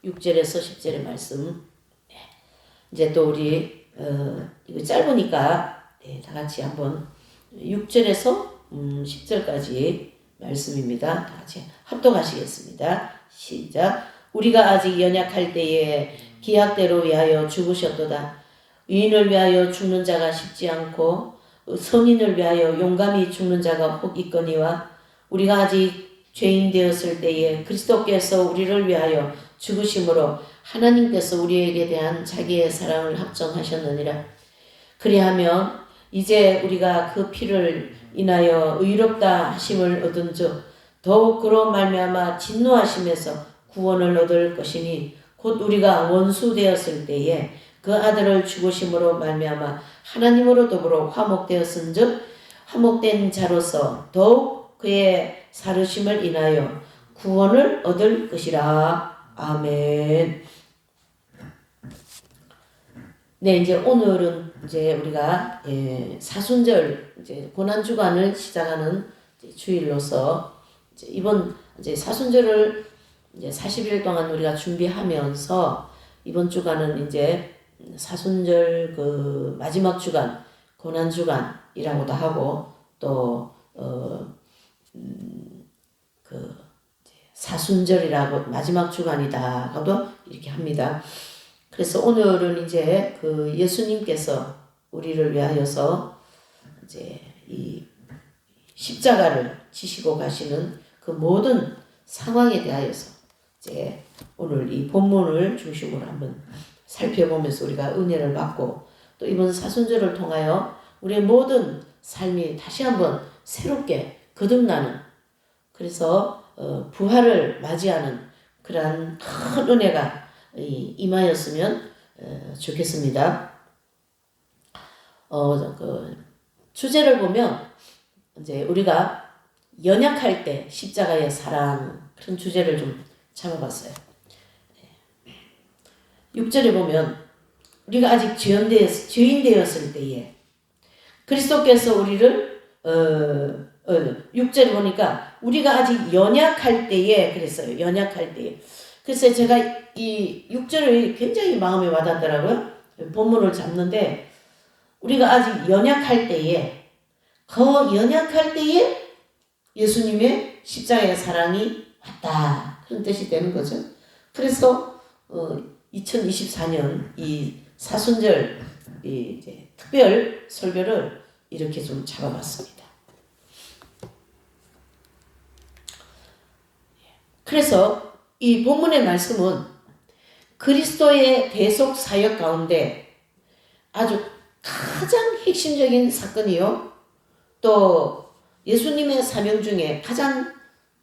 6절에서 10절의 말씀. 이제 또 우리 이거 짧으니까 다 같이 한번 6절에서 10절까지 말씀입니다. 다 같이 합독하시겠습니다. 시작. 우리가 아직 연약할 때에 기약대로 위하여 죽으셨도다. 의인을 위하여 죽는 자가 쉽지 않고 선인을 위하여 용감히 죽는 자가 혹 있거니와 우리가 아직 죄인 되었을 때에 그리스도께서 우리를 위하여 죽으심으로 하나님께서 우리에게 대한 자기의 사랑을 확정하셨느니라. 그리하면 이제 우리가 그 피를 인하여 의롭다 하심을 얻은즉 더욱 그로 말미암아 진노하심에서 구원을 얻을 것이니 곧 우리가 원수 되었을 때에 그 아들을 죽으심으로 말미암아 하나님으로 더불어 화목되었은즉 화목된 자로서 더욱 그의 살으심을 인하여 구원을 얻을 것이라. 아멘. 네, 이제 오늘은 이제 우리가 사순절 이제 고난 주간을 시작하는 주일로서 이제 이번 이제 사순절을 이제 40일 동안 우리가 준비하면서 이번 주간은 이제 사순절 그 마지막 주간 고난 주간이라고도 하고 또 그 사순절이라고 마지막 주간이다라고도 이렇게 합니다. 그래서 오늘은 이제 그 예수님께서 우리를 위하여서 이제 이 십자가를 지시고 가시는 그 모든 상황에 대하여서 이제 오늘 이 본문을 중심으로 한번 살펴보면서 우리가 은혜를 받고 또 이번 사순절을 통하여 우리의 모든 삶이 다시 한번 새롭게 거듭나는 그래서 부활을 맞이하는 그러한 큰 은혜가 임하였으면 좋겠습니다. 그 주제를 보면 이제 우리가 연약할 때 십자가의 사랑 그런 주제를 좀 잡아봤어요. 6절에 보면 우리가 아직 죄인 되었을 때에 그리스도께서 우리를 6절에 보니까 우리가 아직 연약할 때에 그랬어요. 연약할 때에. 그래서 제가 이 6절이 굉장히 마음에 와닿더라고요. 본문을 잡는데 우리가 아직 연약할 때에 그 연약할 때에 예수님의 십자가의 사랑이 왔다. 그런 뜻이 되는 거죠. 그래서 2024년 이 사순절 이제 특별 설교를 이렇게 좀 잡아봤습니다. 그래서 이 본문의 말씀은 그리스도의 대속 사역 가운데 아주 가장 핵심적인 사건이요. 또 예수님의 사명 중에 가장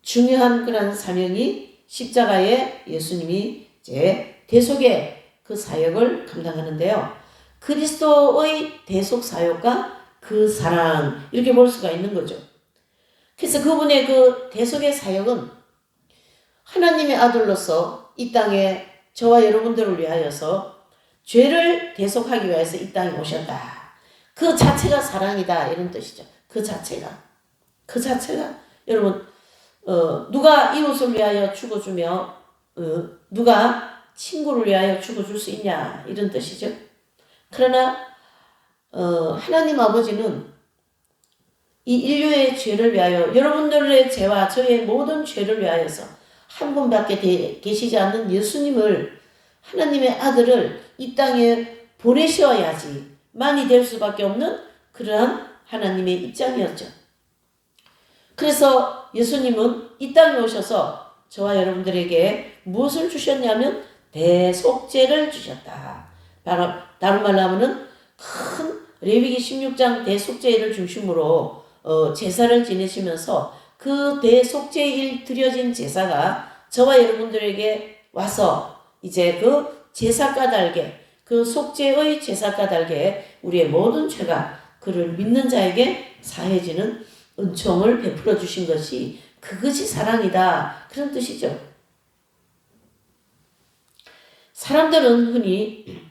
중요한 그런 사명이 십자가에 예수님이 이제 대속의 그 사역을 감당하는데요. 그리스도의 대속 사역과 그 사랑 이렇게 볼 수가 있는 거죠. 그래서 그분의 그 대속의 사역은 하나님의 아들로서 이 땅에 저와 여러분들을 위하여서 죄를 대속하기 위해서 이 땅에 오셨다. 그 자체가 사랑이다 이런 뜻이죠. 그 자체가 여러분 누가 이웃을 위하여 죽어주며 누가 친구를 위하여 죽어줄 수 있냐 이런 뜻이죠. 그러나 하나님 아버지는 이 인류의 죄를 위하여 여러분들의 죄와 저의 모든 죄를 위하여서 한 분밖에 계시지 않는 예수님을 하나님의 아들을 이 땅에 보내셔야지만이 될 수밖에 없는 그러한 하나님의 입장이었죠. 그래서 예수님은 이 땅에 오셔서 저와 여러분들에게 무엇을 주셨냐면 대속죄를 주셨다. 다른 말로 하면은 큰 레위기 16장 대속죄를 중심으로 제사를 지내시면서 그 대속죄일 드려진 제사가 저와 여러분들에게 와서 이제 그 제사 까닭에 그 속죄의 제사 까닭에 우리의 모든 죄가 그를 믿는 자에게 사해지는 은총을 베풀어 주신 것이 그것이 사랑이다. 그런 뜻이죠. 사람들은 흔히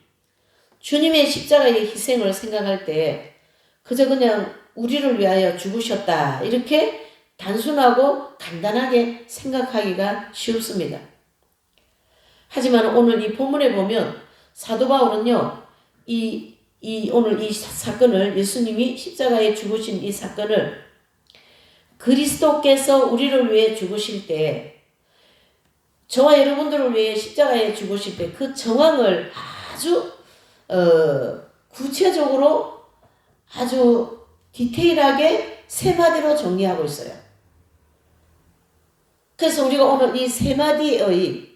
주님의 십자가의 희생을 생각할 때 그저 그냥 우리를 위하여 죽으셨다. 이렇게 단순하고 간단하게 생각하기가 쉽습니다. 하지만 오늘 이 본문에 보면 사도 바울은요, 오늘 이 사건을, 예수님이 십자가에 죽으신 이 사건을 그리스도께서 우리를 위해 죽으실 때, 저와 여러분들을 위해 십자가에 죽으실 때 그 정황을 아주 구체적으로 아주 디테일하게 세 마디로 정리하고 있어요. 그래서 우리가 오늘 이 세 마디의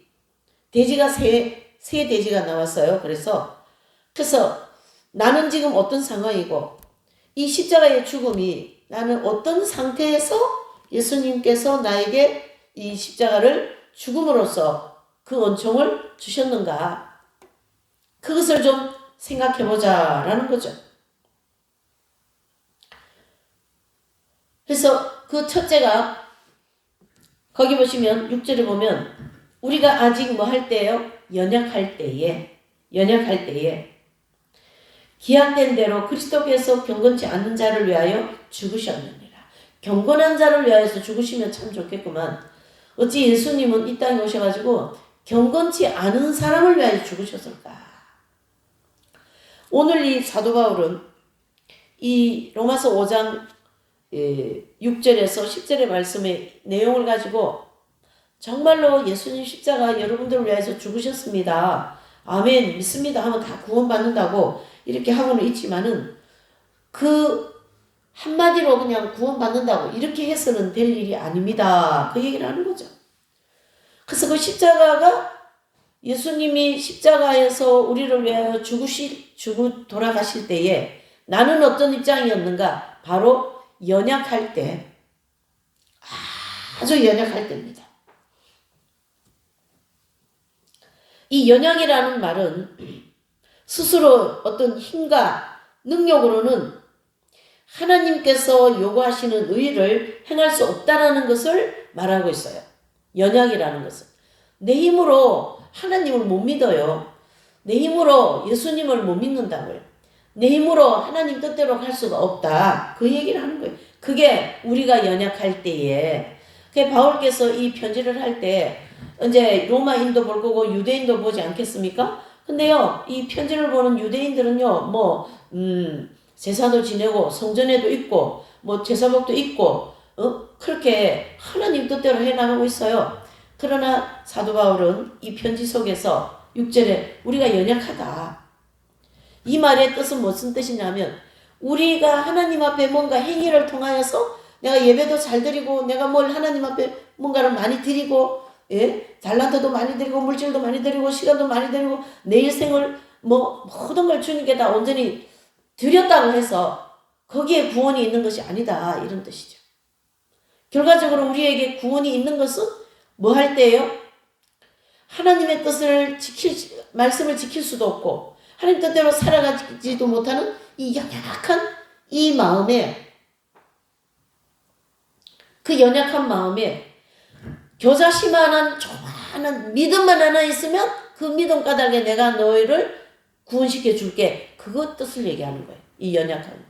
대지가 세 대지가 나왔어요. 그래서 나는 지금 어떤 상황이고 이 십자가의 죽음이 나는 어떤 상태에서 예수님께서 나에게 이 십자가를 죽음으로써 그 은총을 주셨는가, 그것을 좀 생각해보자라는 거죠. 그래서 그 첫째가 거기 보시면 6절에 보면 우리가 아직 뭐 할 때요? 연약할 때에 기약된 대로 그리스도께서 경건치 않는 자를 위하여 죽으셨느니라. 경건한 자를 위하여서 죽으시면 참 좋겠구만. 어찌 예수님은 이 땅에 오셔가지고 경건치 않은 사람을 위하여 죽으셨을까? 오늘 이 사도 바울은 이 로마서 5장 6절에서 10절의 말씀의 내용을 가지고 정말로 예수님 십자가 여러분들을 위해서 죽으셨습니다. 아멘, 믿습니다 하면 다 구원받는다고 이렇게 하고는 있지만은 그 한마디로 그냥 구원받는다고 이렇게 해서는 될 일이 아닙니다. 그 얘기를 하는 거죠. 그래서 그 십자가가 예수님이 십자가에서 우리를 위하여 돌아가실 때에 나는 어떤 입장이었는가? 바로 연약할 때, 아주 연약할 때입니다. 이 연약이라는 말은 스스로 어떤 힘과 능력으로는 하나님께서 요구하시는 의를 행할 수 없다라는 것을 말하고 있어요. 연약이라는 것은. 내 힘으로 하나님을 못 믿어요. 내 힘으로 예수님을 못 믿는다고요. 내 힘으로 하나님 뜻대로 갈 수가 없다. 그 얘기를 하는 거예요. 그게 우리가 연약할 때에. 바울께서 이 편지를 할 때 이제 로마인도 볼 거고 유대인도 보지 않겠습니까? 근데요, 이 편지를 보는 유대인들은요, 제사도 지내고 성전에도 있고 제사복도 있고 그렇게 하나님 뜻대로 해나가고 있어요. 그러나 사도 바울은 이 편지 속에서 6절에 우리가 연약하다. 이 말의 뜻은 무슨 뜻이냐면 우리가 하나님 앞에 뭔가 행위를 통하여서 내가 예배도 잘 드리고 내가 하나님 앞에 뭔가를 많이 드리고 달란트도 많이 드리고 물질도 많이 드리고 시간도 많이 드리고 내 일생을 모든 걸 주님께 다 온전히 드렸다고 해서 거기에 구원이 있는 것이 아니다, 이런 뜻이죠. 결과적으로 우리에게 구원이 있는 것은 뭐 할 때예요? 하나님의 뜻을 말씀을 지킬 수도 없고 하나님 뜻대로 살아가지도 못하는 이 연약한 이 마음에, 그 연약한 마음에 겨자씨만한 조그마한 믿음만 하나 있으면 그 믿음 까닭에 내가 너희를 구원시켜 줄게. 그것 뜻을 얘기하는 거예요. 이 연약함.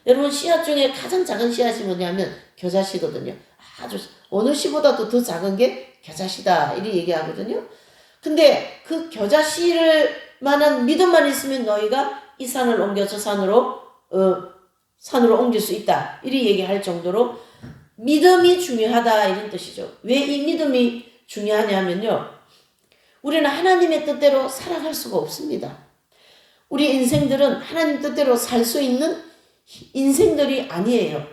여러분, 씨앗 중에 가장 작은 씨앗이 뭐냐면 겨자씨거든요. 아주 어느 씨보다도 더 작은 게 겨자씨다, 이렇게 얘기하거든요. 근데 그 겨자씨를 만한 믿음만 있으면 너희가 이 산을 옮겨 저 산으로 옮길 수 있다, 이렇게 얘기할 정도로 믿음이 중요하다, 이런 뜻이죠. 왜 이 믿음이 중요하냐면요, 우리는 하나님의 뜻대로 살아갈 수가 없습니다. 우리 인생들은 하나님 뜻대로 살 수 있는 인생들이 아니에요.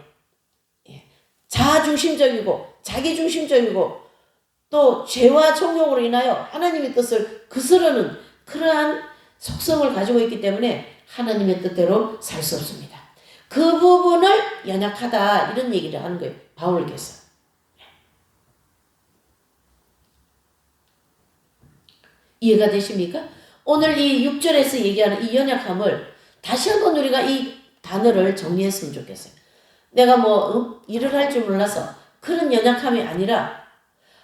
자아중심적이고 자기중심적이고 또 죄와 정욕으로 인하여 하나님의 뜻을 거스르는 그러한 속성을 가지고 있기 때문에 하나님의 뜻대로 살 수 없습니다. 그 부분을 연약하다, 이런 얘기를 하는 거예요, 바울께서. 이해가 되십니까? 오늘 이 6절에서 얘기하는 이 연약함을 다시 한번 우리가 이 단어를 정리했으면 좋겠어요. 내가 일을 할 줄 몰라서 그런 연약함이 아니라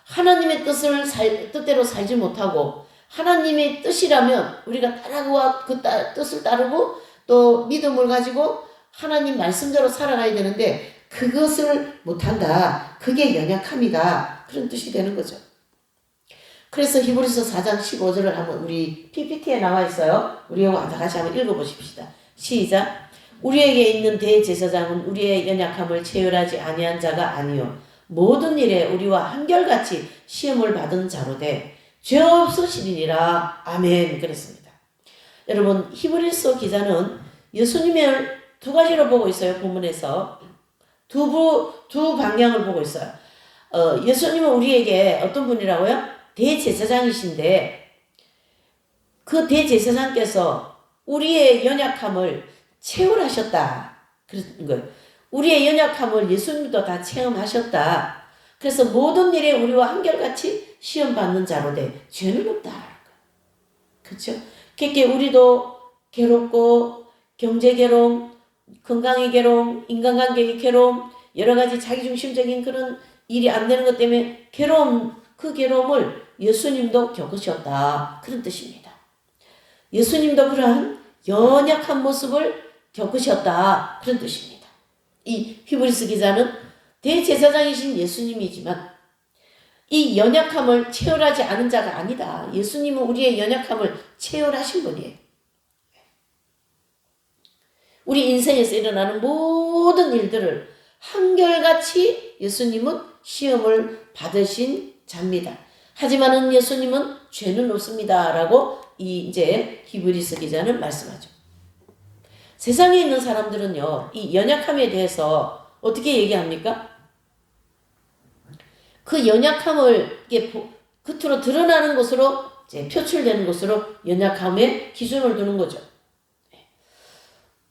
하나님의 뜻대로 살지 못하고 하나님의 뜻이라면 우리가 따라고 그 뜻을 따르고 또 믿음을 가지고 하나님 말씀대로 살아가야 되는데 그것을 못한다. 그게 연약함이다. 그런 뜻이 되는 거죠. 그래서 히브리서 4장 15절을 한번 우리 PPT에 나와 있어요. 우리하고 다 같이 한번 읽어보십시다. 시작. 우리에게 있는 대제사장은 우리의 연약함을 체휼하지 아니한 자가 아니요 모든 일에 우리와 한결같이 시험을 받은 자로되 죄 없으시리니라. 아멘. 그랬습니다. 여러분, 히브리서 기자는 예수님을 두 가지로 보고 있어요. 본문에서 두 방향을 보고 있어요. 예수님은 우리에게 어떤 분이라고요? 대제사장이신데 그 대제사장께서 우리의 연약함을 체험하셨다. 그런 거예요. 우리의 연약함을 예수님도 다 체험하셨다. 그래서 모든 일에 우리와 한결같이 시험받는 자로 돼 죄는 없다. 그렇죠? 그렇게 우리도 괴롭고 경제 괴로움, 건강의 괴로움, 인간관계의 괴로움, 여러 가지 자기중심적인 그런 일이 안 되는 것 때문에 괴로움, 그 괴로움을 예수님도 겪으셨다. 그런 뜻입니다. 예수님도 그러한 연약한 모습을 겪으셨다. 그런 뜻입니다. 이 히브리서 기자는 대제사장이신 예수님이지만 이 연약함을 체험하지 않은 자가 아니다. 예수님은 우리의 연약함을 체험하신 분이에요. 우리 인생에서 일어나는 모든 일들을 한결같이 예수님은 시험을 받으신 자입니다. 하지만은 예수님은 죄는 없습니다. 라고 이제 히브리서 기자는 말씀하죠. 세상에 있는 사람들은요, 이 연약함에 대해서 어떻게 얘기합니까? 그 연약함을 겉으로 드러나는 것으로 이제 표출되는 것으로 연약함의 기준을 두는 거죠.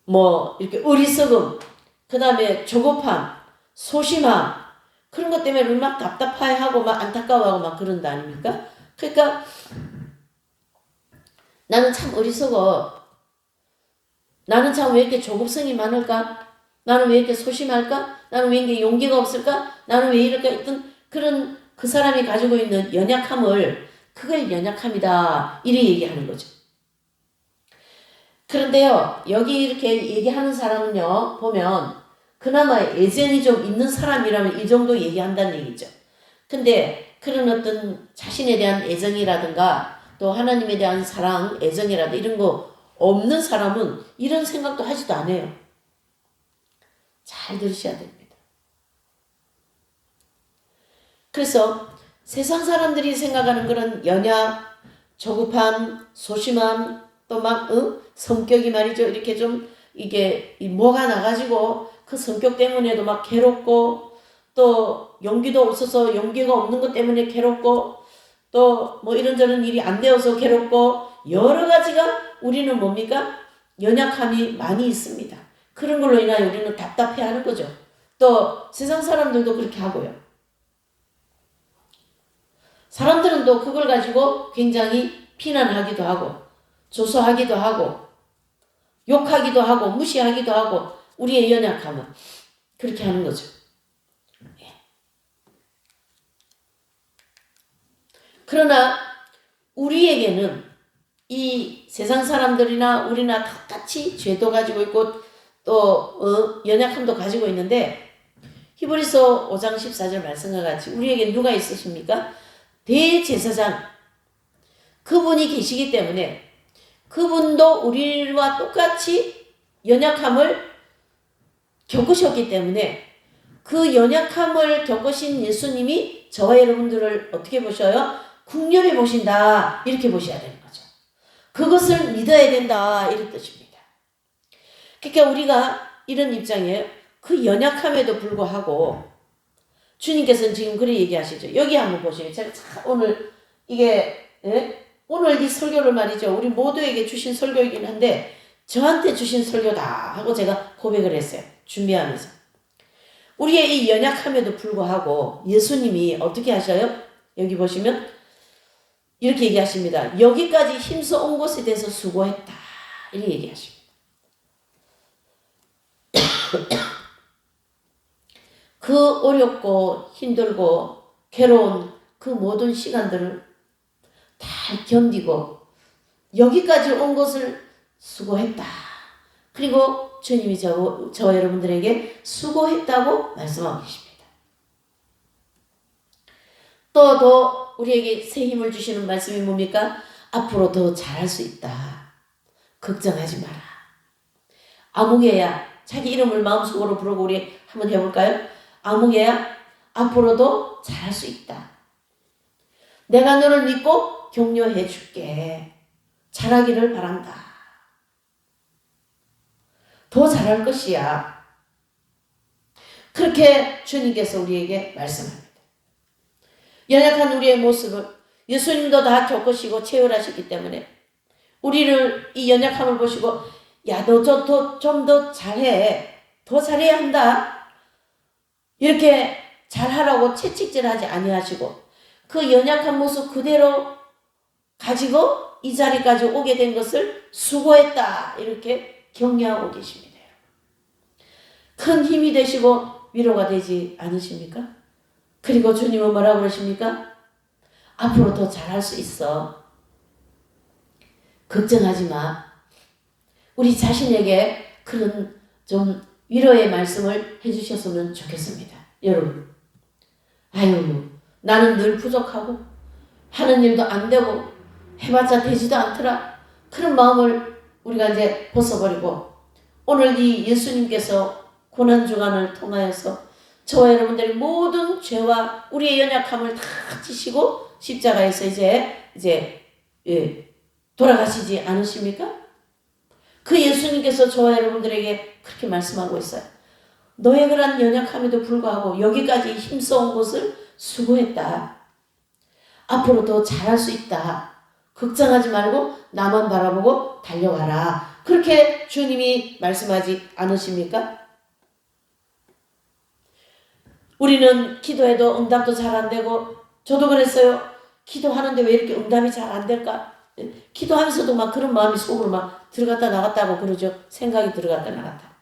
뭐 이렇게 어리석음, 그 다음에 조급함, 소심함 그런 것 때문에 막 답답해하고 막 안타까워하고 막 그런다 아닙니까? 그러니까 나는 참 어리석어. 나는 참 왜 이렇게 조급성이 많을까? 나는 왜 이렇게 소심할까? 나는 왜 이렇게 용기가 없을까? 나는 왜 이럴까? 있던 그런 그 사람이 가지고 있는 연약함을 그걸 연약함이다. 이렇게 얘기하는 거죠. 그런데요, 여기 이렇게 얘기하는 사람은요, 보면 그나마 애정이 좀 있는 사람이라면 이 정도 얘기한다는 얘기죠. 근데 그런 어떤 자신에 대한 애정이라든가 또 하나님에 대한 사랑, 애정이라든가 이런 거 없는 사람은 이런 생각도 하지도 않아요. 잘 들으셔야 됩니다. 그래서 세상 사람들이 생각하는 그런 연약, 조급함, 소심함, 또 막 성격이 말이죠. 이렇게 좀 이게 뭐가 나가지고 그 성격 때문에도 막 괴롭고 또 용기도 없어서 용기가 없는 것 때문에 괴롭고 또 뭐 이런저런 일이 안 되어서 괴롭고 여러 가지가 우리는 뭡니까? 연약함이 많이 있습니다. 그런 걸로 인하여 우리는 답답해하는 거죠. 또 세상 사람들도 그렇게 하고요. 사람들은 또 그걸 가지고 굉장히 비난하기도 하고 조소하기도 하고 욕하기도 하고 무시하기도 하고 우리의 연약함은 그렇게 하는 거죠. 그러나 우리에게는 이 세상 사람들이나 우리나 똑같이 죄도 가지고 있고 또 연약함도 가지고 있는데 히브리서 5장 14절 말씀과 같이 우리에게 누가 있으십니까? 대제사장 그분이 계시기 때문에 그분도 우리와 똑같이 연약함을 겪으셨기 때문에 그 연약함을 겪으신 예수님이 저와 여러분들을 어떻게 보셔요? 국률이 보신다. 이렇게 보셔야 되는 거죠. 그것을 믿어야 된다. 이런 뜻입니다. 그러니까 우리가 이런 입장이에요. 그 연약함에도 불구하고 주님께서는 지금 그렇게 얘기하시죠. 여기 한번 보시면 제가 오늘 이게 오늘 이 설교를 말이죠. 우리 모두에게 주신 설교이긴 한데 저한테 주신 설교다 하고 제가 고백을 했어요. 준비하면서. 우리의 이 연약함에도 불구하고 예수님이 어떻게 하셔요? 여기 보시면 이렇게 얘기하십니다. 여기까지 힘써 온 것에 대해서 수고했다. 이렇게 얘기하십니다. 그 어렵고 힘들고 괴로운 그 모든 시간들을 다 견디고 여기까지 온 것을 수고했다. 그리고 주님이 저와 여러분들에게 수고했다고 말씀하고 계십니다. 또 더 우리에게 새 힘을 주시는 말씀이 뭡니까? 앞으로 더 잘할 수 있다. 걱정하지 마라. 아무개야, 자기 이름을 마음속으로 부르고 우리 한번 해볼까요? 아무개야, 앞으로도 잘할 수 있다. 내가 너를 믿고 격려해 줄게. 잘하기를 바란다. 더 잘할 것이야. 그렇게 주님께서 우리에게 말씀합니다. 연약한 우리의 모습을 예수님도 다 겪으시고 체험하셨기 때문에 우리를 이 연약함을 보시고 야, 너 좀 더 잘해. 더 잘해야 한다. 이렇게 잘하라고 채찍질하지 아니하시고 그 연약한 모습 그대로 가지고 이 자리까지 오게 된 것을 수고했다. 이렇게 격려하고 계십니다. 큰 힘이 되시고 위로가 되지 않으십니까? 그리고 주님은 뭐라고 그러십니까? 앞으로 더 잘할 수 있어. 걱정하지 마. 우리 자신에게 그런 좀 위로의 말씀을 해주셨으면 좋겠습니다. 여러분, 아유, 나는 늘 부족하고 하는 일도 안 되고 해봤자 되지도 않더라. 그런 마음을 우리가 이제 벗어버리고 오늘 이 예수님께서 고난주간을 통하여서 저와 여러분들의 모든 죄와 우리의 연약함을 다 지시고 십자가에서 이제 돌아가시지 않으십니까? 그 예수님께서 저와 여러분들에게 그렇게 말씀하고 있어요. 너의 그런 연약함에도 불구하고 여기까지 힘써온 것을 수고했다. 앞으로 더 잘할 수 있다. 걱정하지 말고 나만 바라보고 달려가라. 그렇게 주님이 말씀하지 않으십니까? 우리는 기도해도 응답도 잘 안 되고 저도 그랬어요. 기도하는데 왜 이렇게 응답이 잘 안 될까? 기도하면서도 막 그런 마음이 속으로 막 들어갔다 나갔다 하고 그러죠. 생각이 들어갔다 나갔다.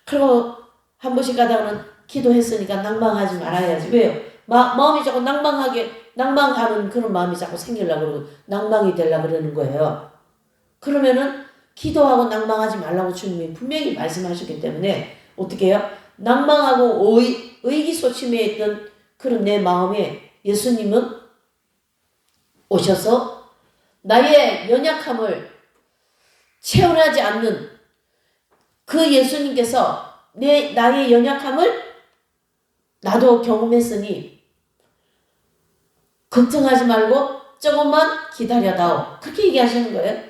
그리고 한 번씩 가다가는 기도했으니까 낭망하지 말아야지. 왜요? 마음이 자꾸 낭망하는 그런 마음이 자꾸 생기려고 그러고 낭망이 되려고 그러는 거예요. 그러면은 기도하고 낭망하지 말라고 주님이 분명히 말씀하셨기 때문에 어떻게 해요? 낭망하고 의기소침해 있던 그런 내 마음에 예수님은 오셔서 나의 연약함을 체험하지 않는 그 예수님께서 나의 연약함을 나도 경험했으니 걱정하지 말고 조금만 기다려다오. 그렇게 얘기하시는 거예요.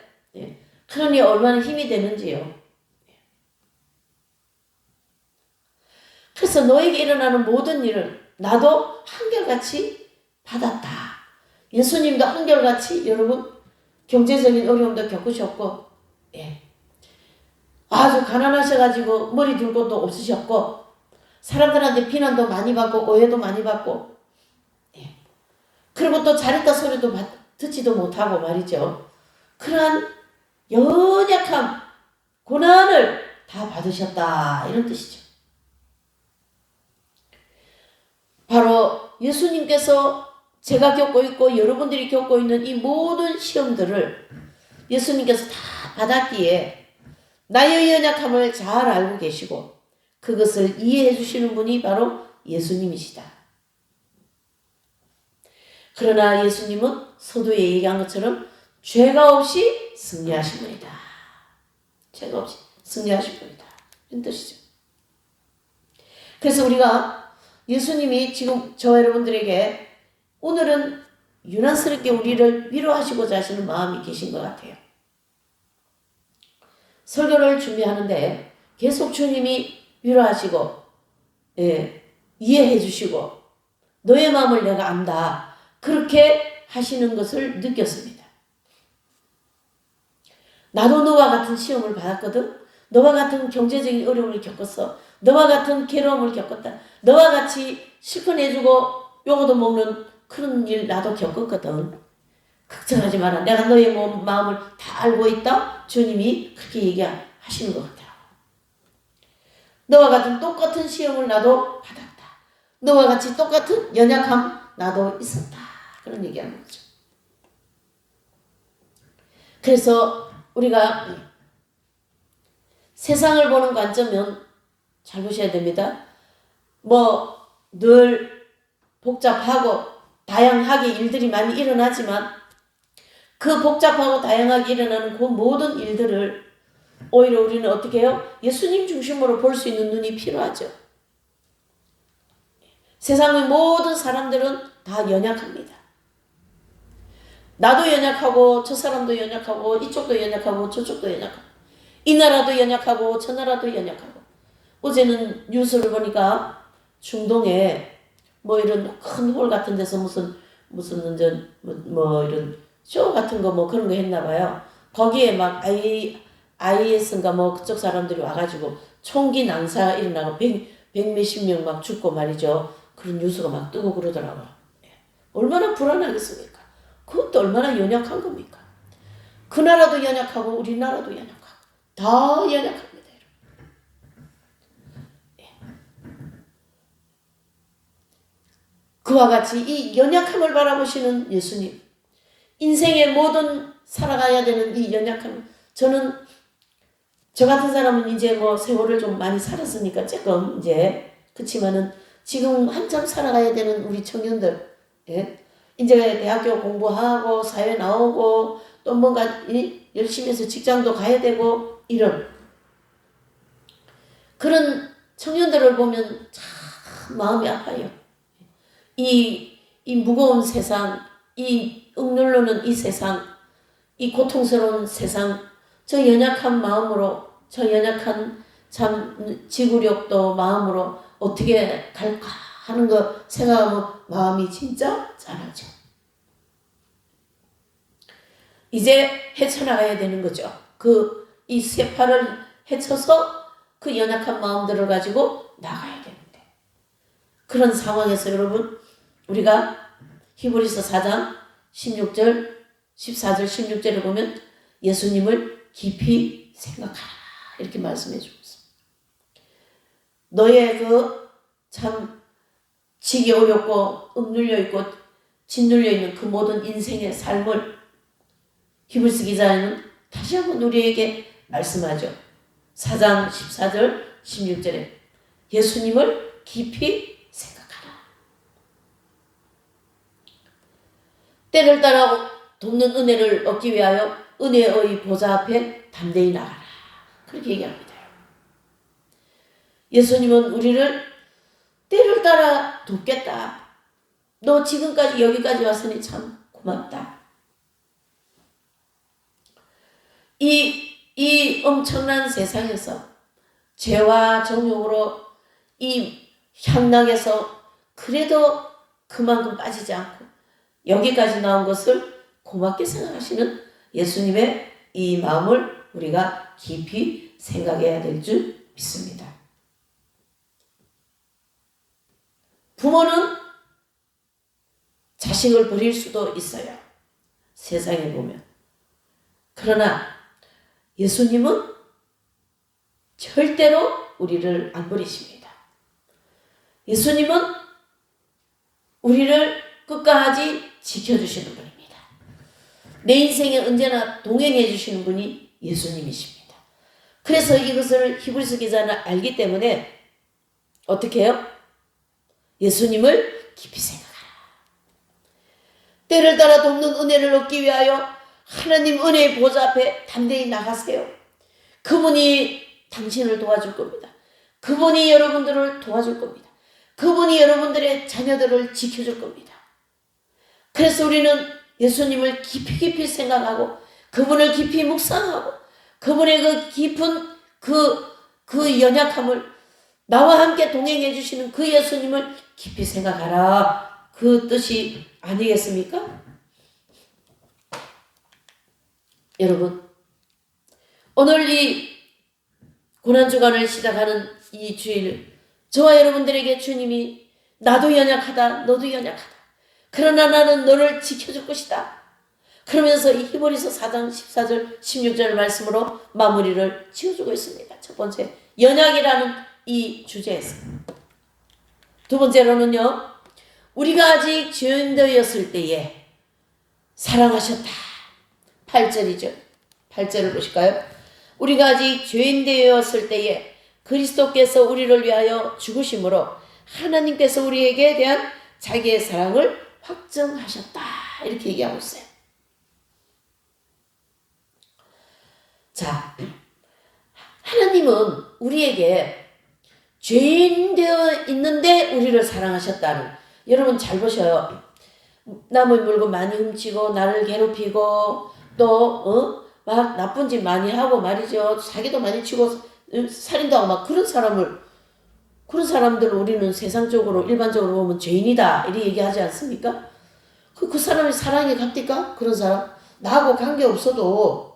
그러니 얼마나 힘이 되는지요. 그래서 너에게 일어나는 모든 일을 나도 한결같이 받았다. 예수님도 한결같이 여러분 경제적인 어려움도 겪으셨고 아주 가난하셔가지고 머리 둘 곳도 없으셨고 사람들한테 비난도 많이 받고 오해도 많이 받고 그리고 또 잘했다 소리도 듣지도 못하고 말이죠. 그러한 연약함, 고난을 다 받으셨다 이런 뜻이죠. 바로 예수님께서 제가 겪고 있고 여러분들이 겪고 있는 이 모든 시험들을 예수님께서 다 받았기에 나의 연약함을 잘 알고 계시고 그것을 이해해 주시는 분이 바로 예수님이시다. 그러나 예수님은 서두에 얘기한 것처럼 죄가 없이 승리하신 분이다. 죄가 없이 승리하신 분이다. 이런 뜻이죠. 그래서 우리가 예수님이 지금 저 여러분들에게 오늘은 유난스럽게 우리를 위로하시고자 하시는 마음이 계신 것 같아요. 설교를 준비하는데 계속 주님이 위로하시고 이해해 주시고 너의 마음을 내가 안다. 그렇게 하시는 것을 느꼈습니다. 나도 너와 같은 시험을 받았거든. 너와 같은 경제적인 어려움을 겪었어. 너와 같은 괴로움을 겪었다. 너와 같이 실컷 해주고 요거도 먹는 그런 일 나도 겪었거든. 걱정하지 마라. 내가 너의 마음을 다 알고 있다. 주님이 그렇게 얘기하시는 것 같아요. 너와 같은 똑같은 시험을 나도 받았다. 너와 같이 똑같은 연약함 나도 있었다. 그런 얘기하는 거죠. 그래서 우리가 세상을 보는 관점은 잘 보셔야 됩니다. 늘 복잡하고 다양하게 일들이 많이 일어나지만 그 복잡하고 다양하게 일어나는 그 모든 일들을 오히려 우리는 어떻게 해요? 예수님 중심으로 볼 수 있는 눈이 필요하죠. 세상의 모든 사람들은 다 연약합니다. 나도 연약하고 저 사람도 연약하고 이쪽도 연약하고 저쪽도 연약하고 이 나라도 연약하고 저 나라도 연약하고 어제는 뉴스를 보니까 중동에 뭐 이런 큰 홀 같은 데서 무슨 이런 쇼 같은 거 뭐 그런 거 했나 봐요. 거기에 막 IS인가 뭐 그쪽 사람들이 와가지고 총기 난사가 일어나고 백 몇십 명 막 죽고 말이죠. 그런 뉴스가 막 뜨고 그러더라고요. 얼마나 불안하겠습니까? 그것도 얼마나 연약한 겁니까? 그 나라도 연약하고 우리나라도 연약하고 다 연약합니다. 그와 같이 이 연약함을 바라보시는 예수님, 인생의 모든 살아가야 되는 이 연약함, 저 같은 사람은 이제 뭐 세월을 좀 많이 살았으니까 조금 이제 그치만은 지금 한참 살아가야 되는 우리 청년들, 이제 대학교 공부하고 사회 나오고 또 뭔가 열심히 해서 직장도 가야 되고 이런 그런 청년들을 보면 참 마음이 아파요. 이 무거운 세상, 이 억눌르는 이 세상, 이 고통스러운 세상, 저 연약한 마음으로, 저 연약한 참 지구력도 마음으로 어떻게 갈까 하는 거 생각하면 마음이 진짜 짠하죠. 이제 헤쳐나가야 되는 거죠. 이 세파를 헤쳐서 그 연약한 마음들을 가지고 나가야 되는데 그런 상황에서 여러분 우리가 히브리서 4장 16절 14절 16절을 보면 예수님을 깊이 생각하라 이렇게 말씀해 주고 있습니다. 너의 참 지기 어렵고 억눌려 있고 짓눌려 있는 그 모든 인생의 삶을 히브리서 기자는 다시 한번 우리에게 말씀하죠. 4장 14절 16절에 예수님을 깊이 생각하라. 때를 따라 돕는 은혜를 얻기 위하여 은혜의 보좌 앞에 담대히 나가라. 그렇게 얘기합니다. 예수님은 우리를 때를 따라 돕겠다. 너 지금까지 여기까지 왔으니 참 고맙다. 이 엄청난 세상에서 죄와 정욕으로 이 향락에서 그래도 그만큼 빠지지 않고 여기까지 나온 것을 고맙게 생각하시는 예수님의 이 마음을 우리가 깊이 생각해야 될 줄 믿습니다. 부모는 자식을 버릴 수도 있어요. 세상에 보면. 그러나 예수님은 절대로 우리를 안 버리십니다. 예수님은 우리를 끝까지 지켜주시는 분입니다. 내 인생에 언제나 동행해 주시는 분이 예수님이십니다. 그래서 이것을 히브리서 기자는 알기 때문에 어떻게 해요? 예수님을 깊이 생각하라. 때를 따라 돕는 은혜를 얻기 위하여 하나님 은혜의 보좌 앞에 담대히 나가세요. 그분이 당신을 도와줄 겁니다. 그분이 여러분들을 도와줄 겁니다. 그분이 여러분들의 자녀들을 지켜줄 겁니다. 그래서 우리는 예수님을 깊이 생각하고 그분을 깊이 묵상하고 그분의 그 깊은 그 연약함을 나와 함께 동행해 주시는 그 예수님을 깊이 생각하라. 그 뜻이 아니겠습니까? 여러분, 오늘 이 고난주간을 시작하는 이 주일, 저와 여러분들에게 주님이 나도 연약하다, 너도 연약하다. 그러나 나는 너를 지켜줄 것이다. 그러면서 이 히브리서 4장 14절 16절 말씀으로 마무리를 지어주고 있습니다. 첫 번째, 연약이라는 이 주제에서. 두 번째로는요, 우리가 아직 죄인되었을 때에 사랑하셨다. 8절이죠. 8절을 보실까요? 우리가 아직 죄인되었을 때에 그리스도께서 우리를 위하여 죽으심으로 하나님께서 우리에게 대한 자기의 사랑을 확증하셨다. 이렇게 얘기하고 있어요. 자, 하나님은 우리에게 죄인 되어 있는데 우리를 사랑하셨다는, 여러분 잘 보셔요. 남의 물건 많이 훔치고 나를 괴롭히고 또 막 나쁜 짓 많이 하고 말이죠. 사기도 많이 치고 살인도 하고 막 그런 사람들을 우리는 세상적으로 일반적으로 보면 죄인이다 이렇게 얘기하지 않습니까? 그 사람이 사랑이 값디까? 그런 사람? 나하고 관계없어도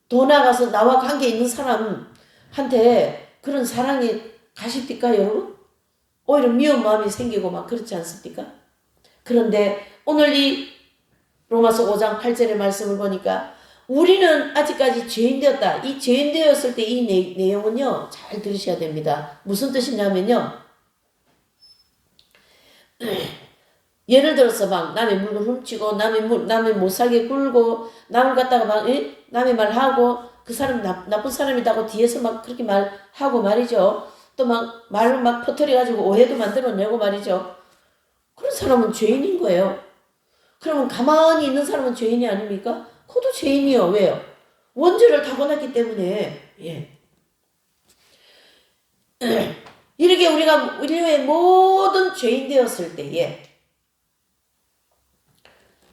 더 나아가서 나와 관계 있는 사람한테 그런 사랑이 가십니까 여러분? 오히려 미운 마음이 생기고 막 그렇지 않습니까? 그런데 오늘 이 로마서 5장 8절의 말씀을 보니까 우리는 아직까지 죄인 되었다. 이 죄인 되었을 때 이 내용은요. 잘 들으셔야 됩니다. 무슨 뜻이냐면요. 예를 들어서 막 남의 물건 훔치고 남의 못 살게 굴고 남을 갖다가 막 남의 말하고 그 사람 나쁜 사람이라고 뒤에서 막 그렇게 말하고 말이죠. 또 막 말을 막 퍼뜨려가지고 오해도 만들어내고 말이죠. 그런 사람은 죄인인 거예요. 그러면 가만히 있는 사람은 죄인이 아닙니까? 그것도 죄인이요. 왜요? 원죄를 타고났기 때문에. 예. 이렇게 우리가 인류의 모든 죄인 되었을 때에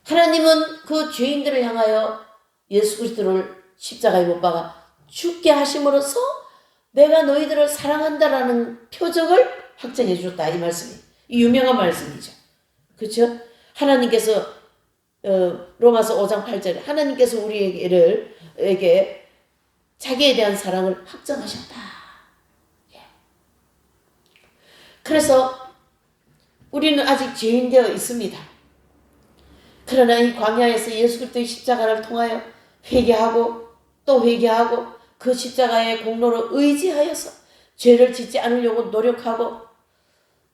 하나님은 그 죄인들을 향하여 예수 그리스도를 십자가에 못 박아 죽게 하심으로써 내가 너희들을 사랑한다라는 표적을 확정해 줬다. 이 말씀이. 이 유명한 말씀이죠. 그렇죠? 하나님께서 로마서 5장 8절에 하나님께서 우리에게 자기에 대한 사랑을 확정하셨다. 예. 그래서 우리는 아직 죄인 되어 있습니다. 그러나 이 광야에서 예수 그리스도의 십자가를 통하여 회개하고 또 회개하고 그 십자가의 공로를 의지하여서 죄를 짓지 않으려고 노력하고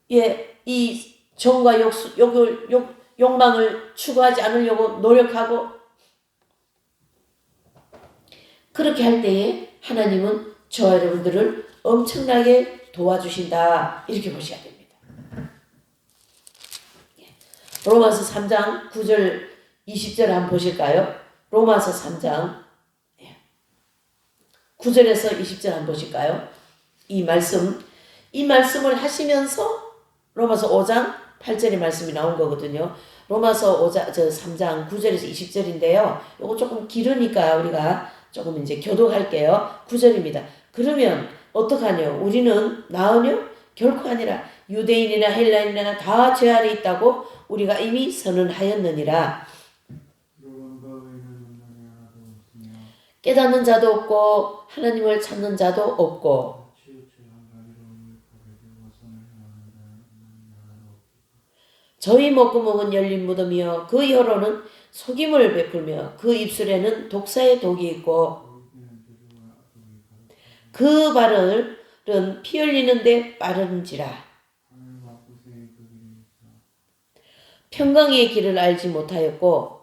이 정과 욕망을 추구하지 않으려고 노력하고 그렇게 할 때에 하나님은 저와 여러분들을 엄청나게 도와주신다. 이렇게 보셔야 됩니다. 로마서 3장 9절 20절 한번 보실까요? 로마서 3장 9절에서 20절 한번 보실까요? 이 말씀을 하시면서 로마서 5장 8절의 말씀이 나온 거거든요. 로마서 3장 9절에서 20절인데요. 이거 조금 길으니까 우리가 조금 이제 교독할게요. 9절입니다. 그러면 어떡하뇨? 우리는 나으뇨? 결코 아니라 유대인이나 헬라인이나 다 죄 아래 있다고 우리가 이미 선언하였느니라. 깨닫는 자도 없고 하나님을 찾는 자도 없고 저희 목구멍은 열린 무덤이요 그 혀로는 속임을 베풀며 그 입술에는 독사의 독이 있고 그 발은 피 흘리는데 빠른지라. 평강의 길을 알지 못하였고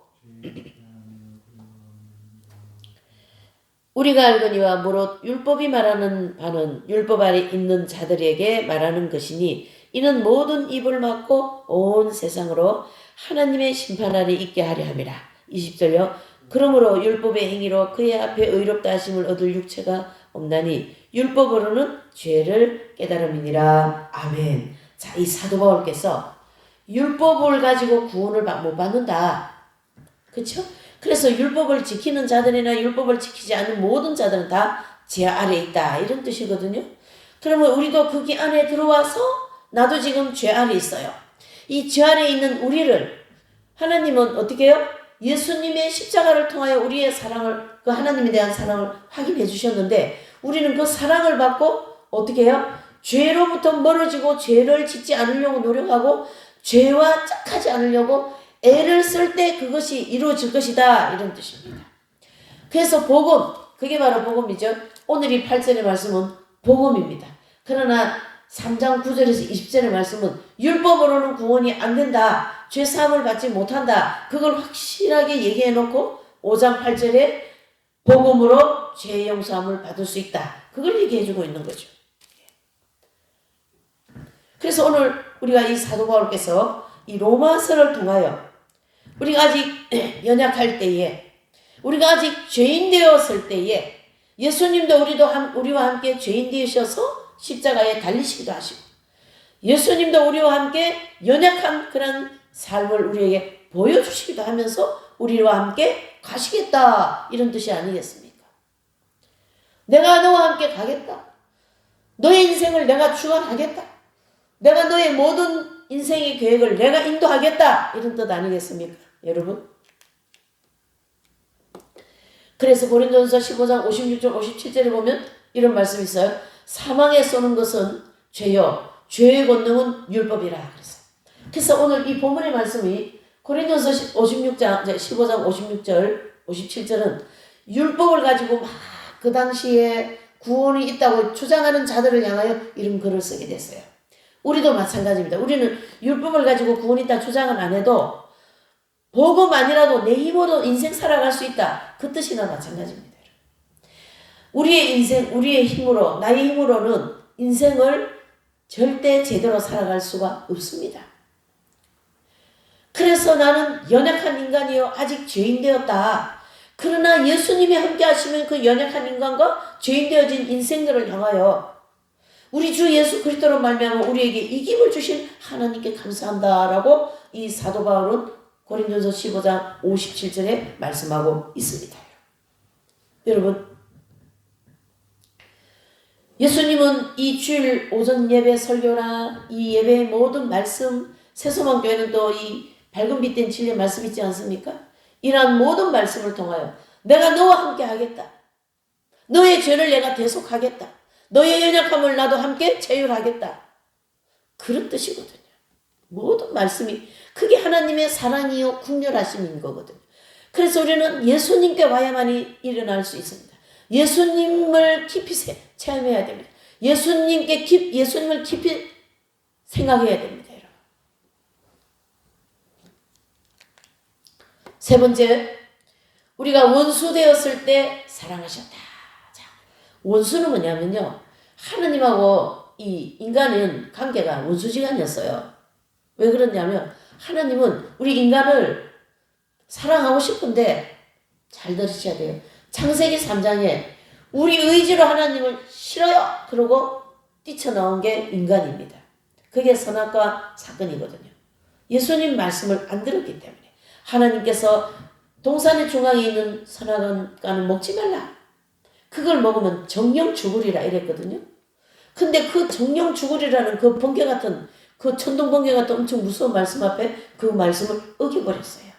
우리가 알거니와 무릇 율법이 말하는 바는 율법 아래 있는 자들에게 말하는 것이니 이는 모든 입을 막고 온 세상으로 하나님의 심판 아래 있게 하려 함이라. 20절요. 그러므로 율법의 행위로 그의 앞에 의롭다 하심을 얻을 육체가 없나니 율법으로는 죄를 깨달음이니라. 아멘. 자, 이 사도 바울께서 율법을 가지고 구원을 못 받는다. 그렇죠? 그래서 율법을 지키는 자들이나 율법을 지키지 않는 모든 자들은 다 죄 아래 있다. 이런 뜻이거든요. 그러면 우리도 거기 안에 들어와서 나도 지금 죄 아래 있어요. 이 죄 아래 있는 우리를 하나님은 어떻게 해요? 예수님의 십자가를 통하여 우리의 사랑을, 그 하나님에 대한 사랑을 확인해 주셨는데 우리는 그 사랑을 받고 어떻게 해요? 죄로부터 멀어지고 죄를 짓지 않으려고 노력하고 죄와 짝하지 않으려고 애를 쓸 때 그것이 이루어질 것이다. 이런 뜻입니다. 그래서 복음, 그게 바로 복음이죠. 오늘 이 8절의 말씀은 복음입니다. 그러나 3장 9절에서 20절의 말씀은 율법으로는 구원이 안 된다. 죄사함을 받지 못한다. 그걸 확실하게 얘기해 놓고 5장 8절에 복음으로 죄 용서함을 받을 수 있다. 그걸 얘기해 주고 있는 거죠. 그래서 오늘 우리가 이 사도 바울께서 이 로마서를 통하여 우리가 아직 연약할 때에, 우리가 아직 죄인 되었을 때에 예수님도 우리와 함께 죄인 되셔서 십자가에 달리시기도 하시고, 예수님도 우리와 함께 연약한 그런 삶을 우리에게 보여주시기도 하면서 우리와 함께 가시겠다, 이런 뜻이 아니겠습니까? 내가 너와 함께 가겠다. 너의 인생을 내가 주관하겠다. 내가 너의 모든 인생의 계획을 내가 인도하겠다, 이런 뜻 아니겠습니까, 여러분? 그래서 고린도전서 15장 56절 57절에 보면 이런 말씀이 있어요. 사망에 쏘는 것은 죄요, 죄의 권능은 율법이라. 그래서 오늘 이 본문의 말씀이 고린도전서 15장 56절 57절은 율법을 가지고 막 그 당시에 구원이 있다고 주장하는 자들을 향하여 이런 글을 쓰게 됐어요. 우리도 마찬가지입니다. 우리는 율법을 가지고 구원이 있다 주장은 안 해도 복음만이라도 내 힘으로 인생 살아갈 수 있다, 그 뜻이나 마찬가지입니다. 우리의 인생, 우리의 힘으로, 나의 힘으로는 인생을 절대 제대로 살아갈 수가 없습니다. 그래서 나는 연약한 인간이요, 아직 죄인 되었다. 그러나 예수님이 함께 하시면 그 연약한 인간과 죄인 되어진 인생들을 향하여 우리 주 예수 그리스도로 말미암아 우리에게 이김을 주신 하나님께 감사한다라고 이 사도 바울은 고린도전서 15장 57절에 말씀하고 있습니다. 여러분, 예수님은 이 주일 오전 예배 설교나 이 예배의 모든 말씀, 새소망교회는 또 이 밝은 빛된 진리의 말씀 있지 않습니까? 이러한 모든 말씀을 통하여 내가 너와 함께 하겠다. 너의 죄를 내가 대속하겠다. 너의 연약함을 나도 함께 체휼하겠다. 그런 뜻이거든요. 모든 말씀이 그게 하나님의 사랑이요 국률하심인 거거든요. 그래서 우리는 예수님께 와야만이 일어날 수 있습니다. 예수님을 깊이 체험해야 됩니다. 예수님을 깊이 생각해야 됩니다. 여러분. 세 번째, 우리가 원수 되었을 때 사랑하셨다. 자, 원수는 뭐냐면요, 하나님하고 이 인간은 관계가 원수지간이었어요. 왜 그러냐면 하나님은 우리 인간을 사랑하고 싶은데, 잘 들으셔야 돼요. 창세기 3장에 우리 의지로 하나님을 싫어요 그러고 뛰쳐나온 게 인간입니다. 그게 선악과 사건이거든요. 예수님 말씀을 안 들었기 때문에 하나님께서 동산의 중앙에 있는 선악과는 먹지 말라. 그걸 먹으면 정령 죽으리라 이랬거든요. 근데 그 정령 죽으리라는 그 번개 같은, 그 천둥 번개 같은 엄청 무서운 말씀 앞에 그 말씀을 어겨버렸어요.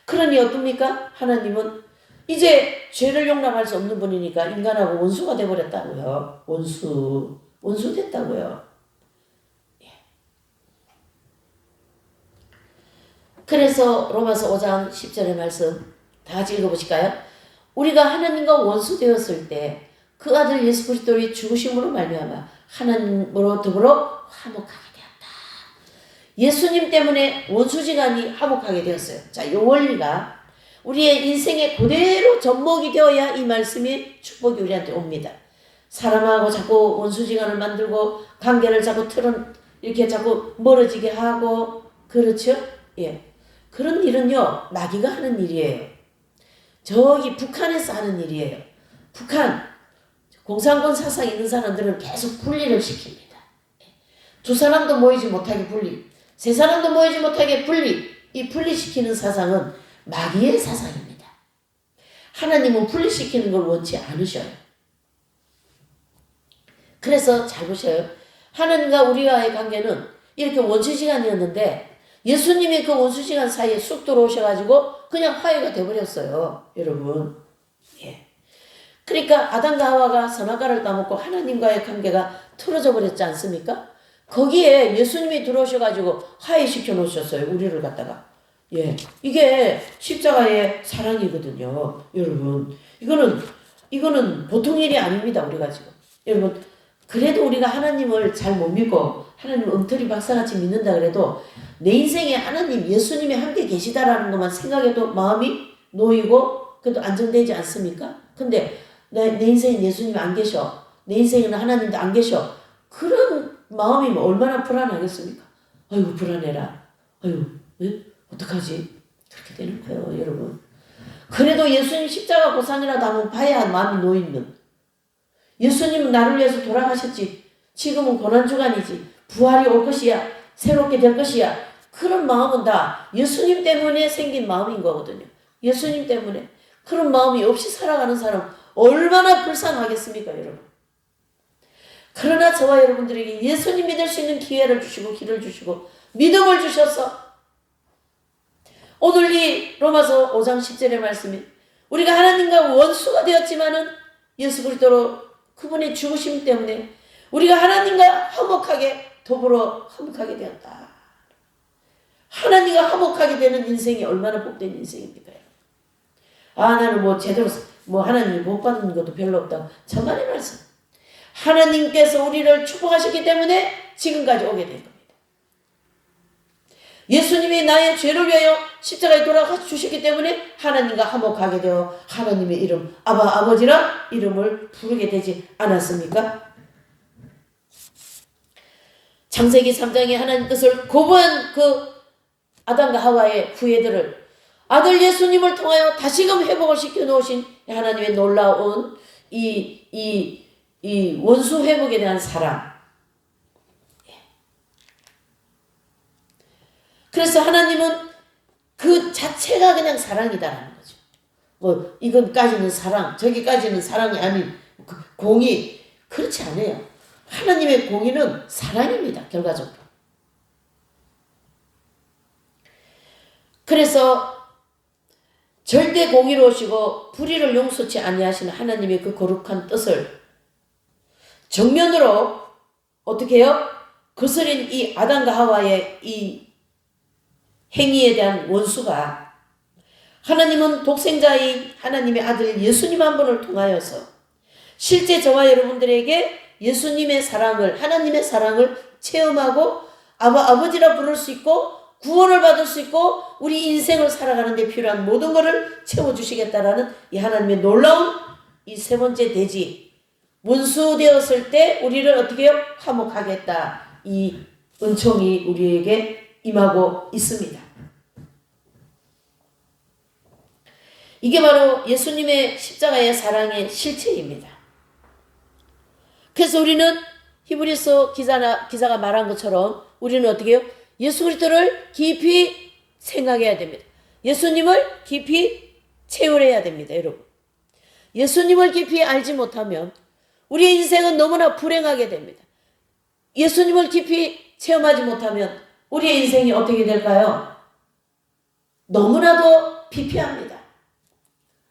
그러니 어떻습니까? 하나님은 이제 죄를 용납할 수 없는 분이니까 인간하고 원수가 되어버렸다고요. 원수 됐다고요. 예. 그래서 로마서 5장 10절의 말씀 다 같이 읽어보실까요? 우리가 하나님과 원수 되었을 때 그 아들 예수 그리스도의 죽으심으로 말미암아 하나님으로 더불어 화목하게 되었다. 예수님 때문에 원수지간이 화목하게 되었어요. 자, 이 원리가 우리의 인생에 그대로 접목이 되어야 이 말씀이 축복이 우리한테 옵니다. 사람하고 자꾸 원수지간을 만들고 관계를 자꾸 이렇게 자꾸 멀어지게 하고, 그렇죠? 예. 그런 일은요, 마귀가 하는 일이에요. 저기 북한에서 하는 일이에요. 북한 공산권 사상 있는 사람들은 계속 분리를 시킵니다. 두 사람도 모이지 못하게 분리, 세 사람도 모이지 못하게 분리. 이 분리시키는 사상은 마귀의 사상입니다. 하나님은 분리시키는 걸 원치 않으셔요. 그래서 잘 보셔요. 하나님과 우리와의 관계는 이렇게 원수시간이었는데 예수님이 그 원수시간 사이에 쑥 들어오셔가지고 그냥 화해가 돼버렸어요. 여러분. 예. 그러니까 아담과 하와가 선악과를 따먹고 하나님과의 관계가 틀어져 버렸지 않습니까? 거기에 예수님이 들어오셔가지고 화해시켜 놓으셨어요. 우리를 갖다가. 예. 이게 십자가의 사랑이거든요. 여러분. 이거는 보통 일이 아닙니다. 우리가 지금. 여러분. 그래도 우리가 하나님을 잘 못 믿고 하나님을 엉터리 박사같이 믿는다 그래도 내 인생에 하나님, 예수님이 함께 계시다라는 것만 생각해도 마음이 놓이고 그래도 안정되지 않습니까? 근데 내 인생에 예수님이 안 계셔. 내 인생에는 하나님도 안 계셔. 그런 마음이 얼마나 불안하겠습니까? 아이고 불안해라. 아유, 왜? 어떡하지? 그렇게 되는 거예요, 여러분. 그래도 예수님 십자가 고상이라도 한번 봐야 마음이 놓이는. 예수님은 나를 위해서 돌아가셨지. 지금은 고난주간이지. 부활이 올 것이야. 새롭게 될 것이야. 그런 마음은 다 예수님 때문에 생긴 마음인 거거든요. 예수님 때문에. 그런 마음이 없이 살아가는 사람 얼마나 불쌍하겠습니까, 여러분. 그러나 저와 여러분들에게 예수님 믿을 수 있는 기회를 주시고 길을 주시고 믿음을 주셔서 오늘 이 로마서 5장 10절의 말씀이 우리가 하나님과 원수가 되었지만은 예수 그리스도로 그분의 죽으심 때문에 우리가 하나님과 화목하게 더불어 화목하게 되었다. 하나님과 화목하게 되는 인생이 얼마나 복된 인생입니까? 나는 뭐 제대로 하나님이 못 받는 것도 별로 없다. 저만의 말씀. 하나님께서 우리를 축복하셨기 때문에 지금까지 오게 된 겁니다. 예수님이 나의 죄를 위하여 십자가에 돌아가 주셨기 때문에 하나님과 화목하게 되어 하나님의 이름 아버지라 이름을 부르게 되지 않았습니까? 창세기 3장에 하나님 뜻을 고부한 그 아담과 하와의 후예들을 아들 예수님을 통하여 다시금 회복을 시켜 놓으신 하나님의 놀라운 이 원수 회복에 대한 사랑. 그래서 하나님은 그 자체가 그냥 사랑이다라는 거죠. 뭐 이건까지는 사랑, 저기까지는 사랑이 아닌 공의. 그렇지 않아요. 하나님의 공의는 사랑입니다. 결과적으로. 그래서 절대 공의로우시고 불의를 용서치 아니하시는 하나님의 그 거룩한 뜻을 정면으로 어떻게 해요? 거스린 이 아담과 하와의 이 행위에 대한 원수가 하나님은 독생자인 하나님의 아들 예수님 한 분을 통하여서 실제 저와 여러분들에게 예수님의 사랑을 하나님의 사랑을 체험하고 아버지라 부를 수 있고 구원을 받을 수 있고 우리 인생을 살아가는 데 필요한 모든 것을 채워주시겠다라는 이 하나님의 놀라운 이 세 번째 대지 원수 되었을 때 우리를 어떻게 해요? 화목하겠다. 이 은총이 우리에게 임하고 있습니다. 이게 바로 예수님의 십자가의 사랑의 실체입니다. 그래서 우리는 히브리서 기자가 말한 것처럼 우리는 어떻게 해요? 예수 그리스도를 깊이 생각해야 됩니다. 예수님을 깊이 체험해야 됩니다, 여러분. 예수님을 깊이 알지 못하면 우리의 인생은 너무나 불행하게 됩니다. 예수님을 깊이 체험하지 못하면 우리의 인생이 어떻게 될까요? 너무나도 피폐합니다.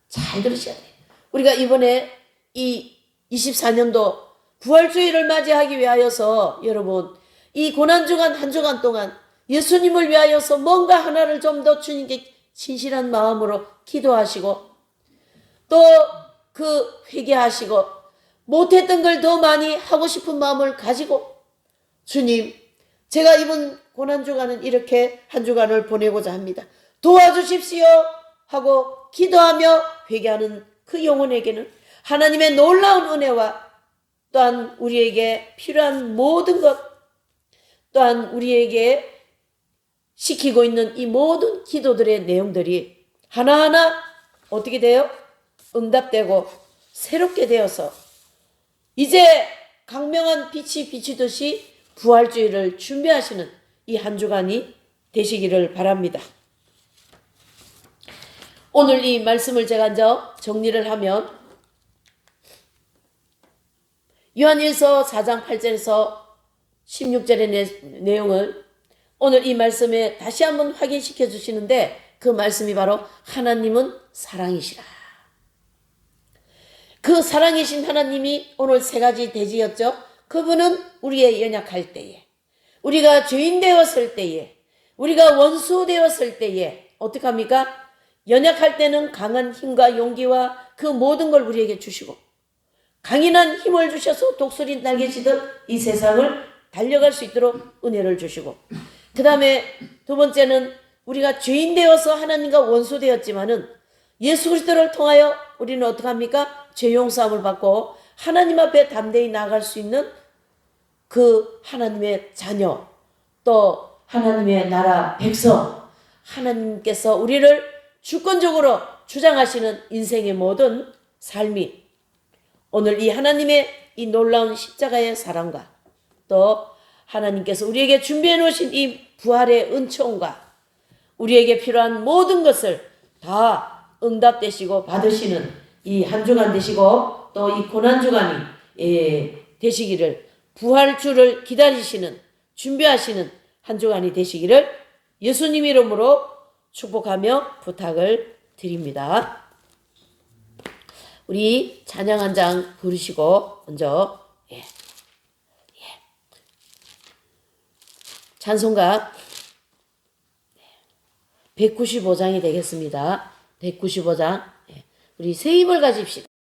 잘 들으셔야 돼요. 우리가 이번에 이 24년도 부활주의를 맞이하기 위하여서 여러분 이 고난주간 한 주간 동안 예수님을 위하여서 뭔가 하나를 좀 더 주님께 진실한 마음으로 기도하시고 또 그 회개하시고 못했던 걸 더 많이 하고 싶은 마음을 가지고 주님 제가 이번 고난주간은 이렇게 한 주간을 보내고자 합니다. 도와주십시오 하고 기도하며 회개하는 그 영혼에게는 하나님의 놀라운 은혜와 또한 우리에게 필요한 모든 것 또한 우리에게 시키고 있는 이 모든 기도들의 내용들이 하나하나 어떻게 돼요? 응답되고 새롭게 되어서 이제 강명한 빛이 비추듯이 부활주의를 준비하시는 이 한 주간이 되시기를 바랍니다. 오늘 이 말씀을 제가 이제 정리를 하면 요한일서 4장 8절에서 16절의 내용을 오늘 이 말씀에 다시 한번 확인시켜 주시는데 그 말씀이 바로 하나님은 사랑이시라. 그 사랑이신 하나님이 오늘 세 가지 대지였죠. 그분은 우리의 연약할 때에 우리가 죄인 되었을 때에 우리가 원수 되었을 때에 어떻게 합니까? 연약할 때는 강한 힘과 용기와 그 모든 걸 우리에게 주시고 강인한 힘을 주셔서 독수리 날개치듯 이 세상을 달려갈 수 있도록 은혜를 주시고 그 다음에 두 번째는 우리가 죄인 되어서 하나님과 원수 되었지만은 예수 그리스도를 통하여 우리는 어떻게 합니까? 죄 용서함을 받고 하나님 앞에 담대히 나아갈 수 있는 그 하나님의 자녀 또 하나님의 나라 백성, 하나님께서 우리를 주권적으로 주장하시는 인생의 모든 삶이 오늘 이 하나님의 이 놀라운 십자가의 사랑과 또 하나님께서 우리에게 준비해 놓으신 이 부활의 은총과 우리에게 필요한 모든 것을 다 응답되시고 받으시는 이 한 주간 되시고 또 이 고난주간이 되시기를, 부활주를 기다리시는 준비하시는 한 주간이 되시기를 예수님 이름으로 축복하며 부탁을 드립니다. 우리 찬양 한 장 부르시고 먼저 찬송가 195장이 되겠습니다. 195장. 우리 새 힘을 가집시다.